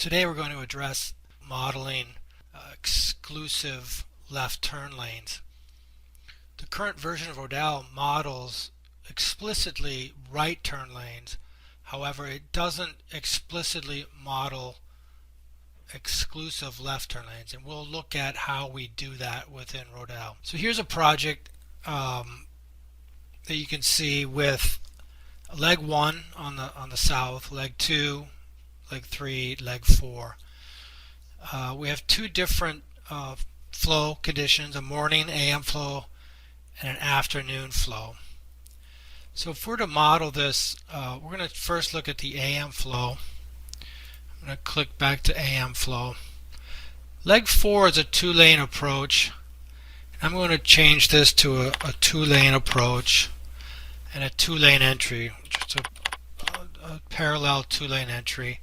Today we're going to address modeling exclusive left turn lanes. The current version of Rodel models explicitly right turn lanes. However, it doesn't explicitly model exclusive left turn lanes, and we'll look at how we do that within Rodel. So here's a project that you can see with leg 1 on the south, leg 2, leg 3, leg 4. We have two different flow conditions, a morning AM flow and an afternoon flow. So if we're to model this, we're going to first look at the AM flow. I'm going to click back to AM flow. Leg 4 is a two-lane approach. I'm going to change this to a two-lane approach and a two-lane entry, just a parallel two-lane entry.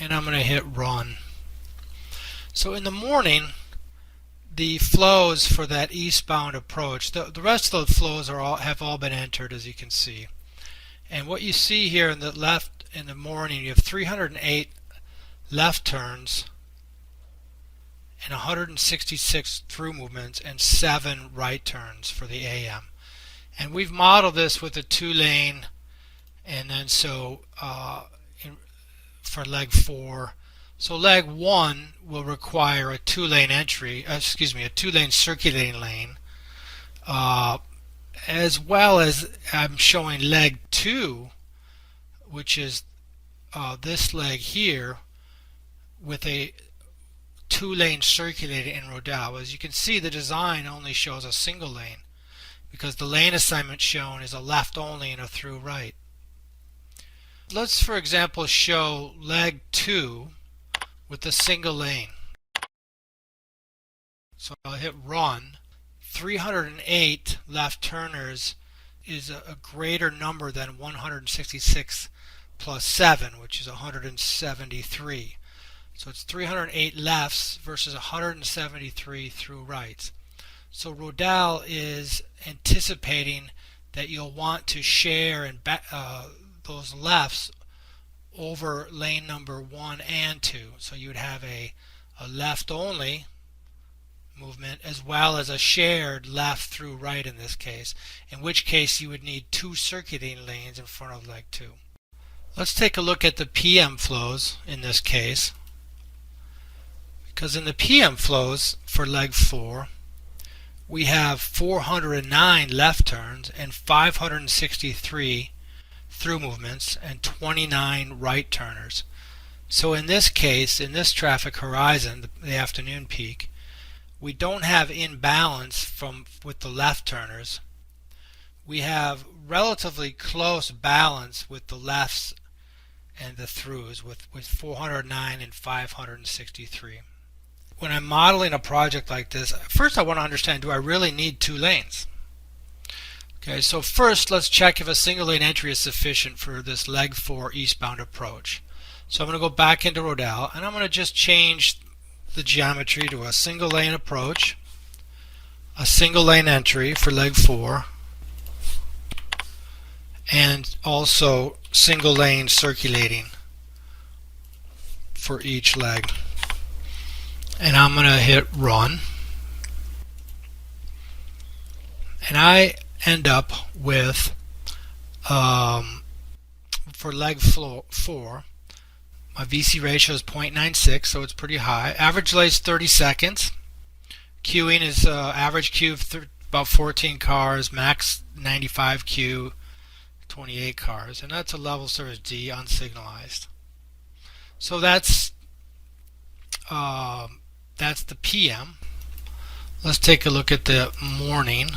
And I'm going to hit run. So in the morning, the flows for that eastbound approach, the rest of the flows have all been entered, as you can see. And what you see here in the left in the morning, you have 308 left turns and 166 through movements and 7 right turns for the AM. And we've modeled this with a two-lane, and then for leg 4. So leg 1 will require a two-lane entry, a two-lane circulating lane, as well as I'm showing leg 2, which is this leg here, with a two-lane circulating in Rodel. As you can see, the design only shows a single lane because the lane assignment shown is a left only and a through right. Let's, for example, show leg 2 with a single lane. So I'll hit run. 308 left turners is a greater number than 166 plus 7, which is 173. So it's 308 lefts versus 173 through rights. So Rodel is anticipating that you'll want to share and those lefts over lane number 1 and 2. So you would have a left only movement as well as a shared left through right in this case, in which case you would need two circuiting lanes in front of leg 2. Let's take a look at the PM flows in this case, because in the PM flows for leg 4 we have 409 left turns and 563 through movements and 29 right turners. So in this case, in this traffic horizon, the afternoon peak, we don't have imbalance with the left turners. We have relatively close balance with the lefts and the throughs with 409 and 563. When I'm modeling a project like this, first I want to understand, do I really need two lanes? Okay, so first let's check if a single lane entry is sufficient for this leg 4 eastbound approach. So I'm going to go back into Rodel and I'm going to just change the geometry to a single lane approach, a single lane entry for leg 4, and also single lane circulating for each leg. And I'm going to hit run. And I end up with, for leg 4, my VC ratio is 0.96, so it's pretty high. Average delay is 30 seconds. Queuing is average queue of about 14 cars, max 95 queue, 28 cars, and that's a level service D unsignalized. So that's the PM. Let's take a look at the morning,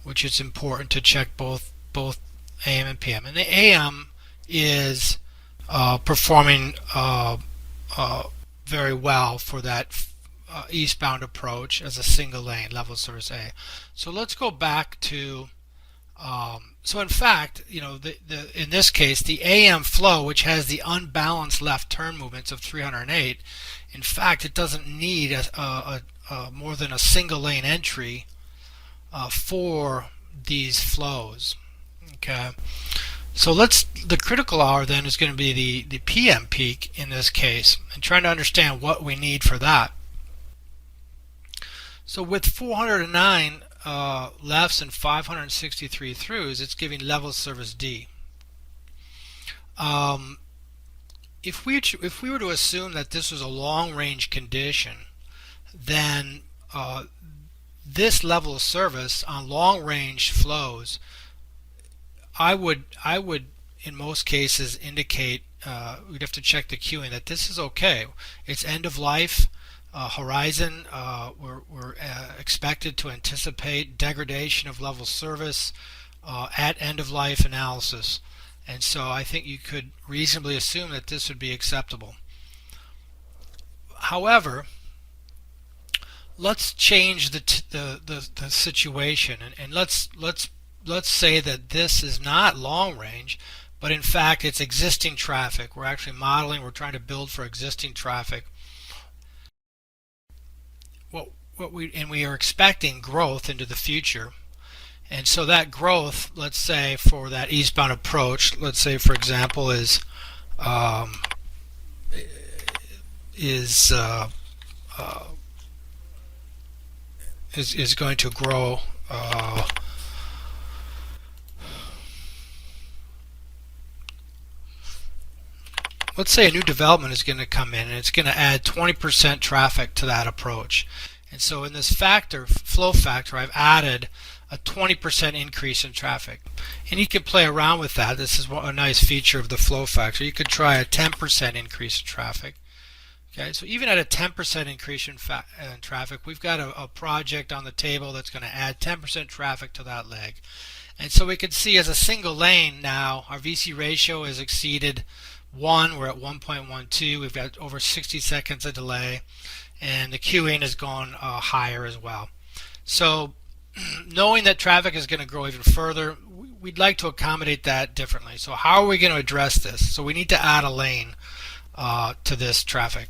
which is important to check both AM and PM. And the AM is performing very well for that eastbound approach as a single lane, level service A. So let's go back to so in fact, in this case, the AM flow, which has the unbalanced left turn movements of 308, in fact, it doesn't need more than a single lane entry for these flows. Okay, So the critical hour then is going to be the PM peak in this case, and trying to understand what we need for that. So with 409 lefts and 563 throughs, it's giving level service D. If we were to assume that this was a long range condition, then this level of service on long range flows, I would in most cases indicate, we'd have to check the queuing, that this is okay. It's end of life horizon. We're expected to anticipate degradation of level service at end of life analysis, and so I think you could reasonably assume that this would be acceptable. However, let's change the situation, and let's say that this is not long range, but in fact it's existing traffic. We're actually modeling, we're trying to build for existing traffic. We are expecting growth into the future. And so that growth, let's say for that eastbound approach, let's say for example is going to grow let's say a new development is going to come in and it's going to add 20% traffic to that approach. And so in this flow factor, I've added a 20% increase in traffic. And you can play around with that. This is a nice feature of the flow factor. You could try a 10% increase in traffic. Okay, so even at a 10% increase in traffic, we've got a project on the table that's going to add 10% traffic to that leg. And so we can see as a single lane now, our VC ratio has exceeded 1. We're at 1.12. We've got over 60 seconds of delay, and the queuing has gone higher as well. So knowing that traffic is going to grow even further, we'd like to accommodate that differently. So how are we going to address this? So we need to add a lane to this traffic,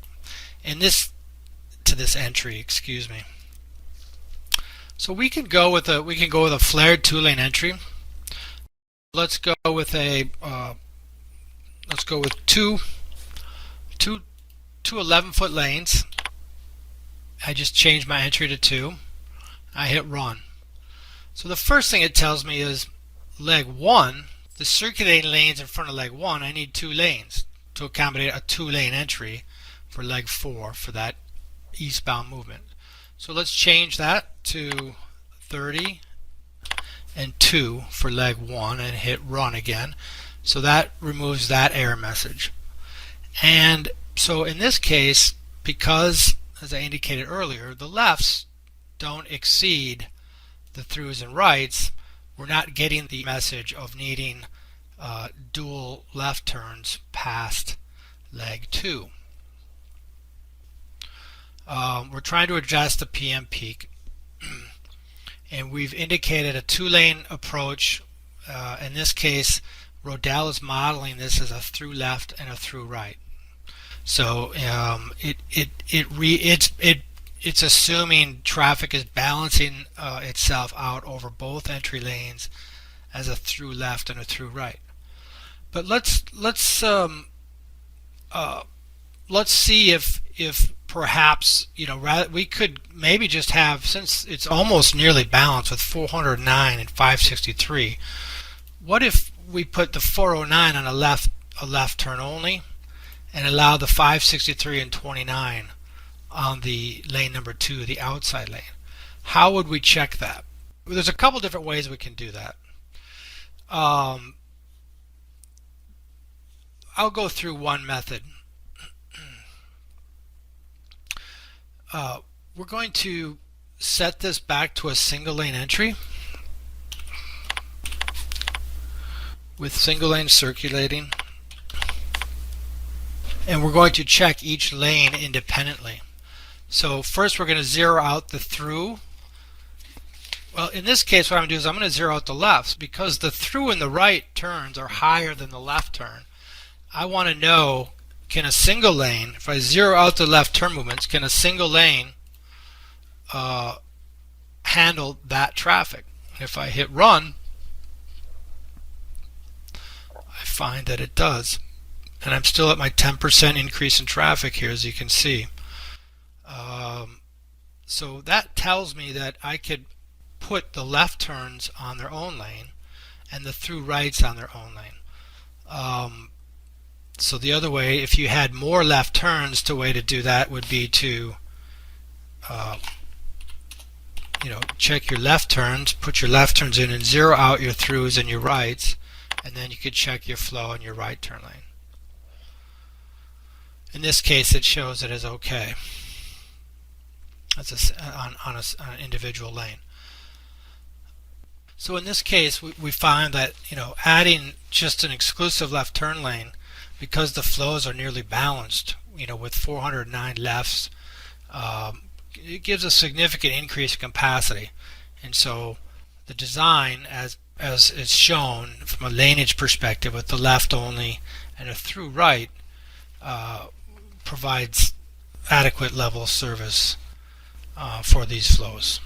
and to this entry, excuse me. So we can go with a flared 2-lane entry. Let's go with two 11-foot lanes. I just changed my entry to 2. I hit run. So the first thing it tells me is leg 1, the circulating lanes in front of leg 1, I need 2 lanes to accommodate a 2-lane entry for leg 4 for that eastbound movement. So let's change that to 30 and 2 for leg 1 and hit run again. So that removes that error message. And so in this case, because as I indicated earlier, the lefts don't exceed the throughs and rights, we're not getting the message of needing dual left turns past leg 2. We're trying to adjust the PM peak, and we've indicated a 2-lane approach. In this case, Rodel is modeling this as a through left and a through right. So it's assuming traffic is balancing itself out over both entry lanes as a through left and a through right. But let's see if perhaps we could maybe just have, since it's almost nearly balanced with 409 and 563, what if we put the 409 on a left turn only and allow the 563 and 29 on the lane number 2, the outside lane? How would we check that? Well, there's a couple different ways we can do that. I'll go through one method. We're going to set this back to a single lane entry with single lane circulating, and we're going to check each lane independently. So first we're going to zero out the through. Well, in this case what I'm going to do is I'm going to zero out the lefts, because the through and the right turns are higher than the left turn. I want to know, can a single lane, if I zero out the left turn movements, can a single lane handle that traffic? And if I hit run, find that it does. And I'm still at my 10% increase in traffic here, as you can see. So that tells me that I could put the left turns on their own lane and the through rights on their own lane. So the other way, if you had more left turns, the way to do that would be to check your left turns, put your left turns in and zero out your throughs and your rights, and then you could check your flow in your right turn lane. In this case, it shows it as okay. That's on an individual lane. So in this case, we find that adding just an exclusive left turn lane, because the flows are nearly balanced, with 409 lefts, it gives a significant increase in capacity. And so the design, as is shown from a laneage perspective with the left only and a through right, provides adequate level of service for these flows.